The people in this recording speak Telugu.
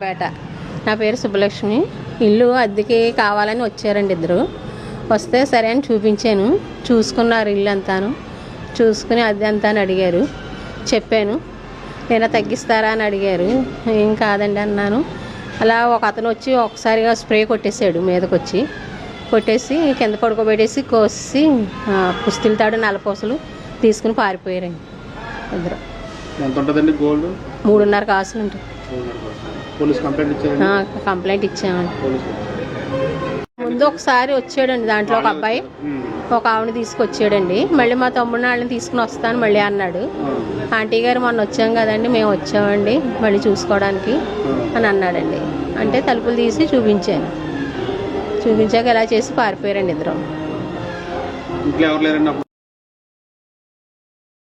పేట. నా పేరు సుబ్బలక్ష్మి. ఇల్లు అద్దెకి కావాలని వచ్చారండి ఇద్దరు. వస్తే సరే అని చూపించాను. చూసుకున్నారు ఇల్లు అంతాను. చూసుకుని అద్దె అంతా అని అడిగారు. చెప్పాను. నేను తగ్గిస్తారా అని అడిగారు. ఏం కాదండి అన్నాను. అలా ఒక అతను వచ్చి ఒకసారిగా స్ప్రే కొట్టేశాడు. మీదకి వచ్చి కొట్టేసి కింద పడుకోబెట్టేసి కోసి పుస్తీల తాడు నల్లపూసలు తీసుకుని పారిపోయారండి ఇద్దరు. ఎంత ఉంటుందండి గోల్డ్? 3.5 కాసులు ఉంటుంది. కంప్లైంట్ ఇచ్చామండి. ముందు ఒకసారి వచ్చాడండి దాంట్లో ఒక అబ్బాయి, ఒక ఆవిడ తీసుకొచ్చాడండి. మళ్ళీ మా తమ్ముడిని వాళ్ళని తీసుకుని వస్తాను మళ్ళీ అన్నాడు. ఆంటీ గారు మొన్న వచ్చాం కదండి, మేము వచ్చామండి మళ్ళీ చూసుకోవడానికి అని అన్నాడండి. అంటే తలుపులు తీసి చూపించాను. చూపించాక ఇలా చేసి పారిపోయారండి ఇద్దరు.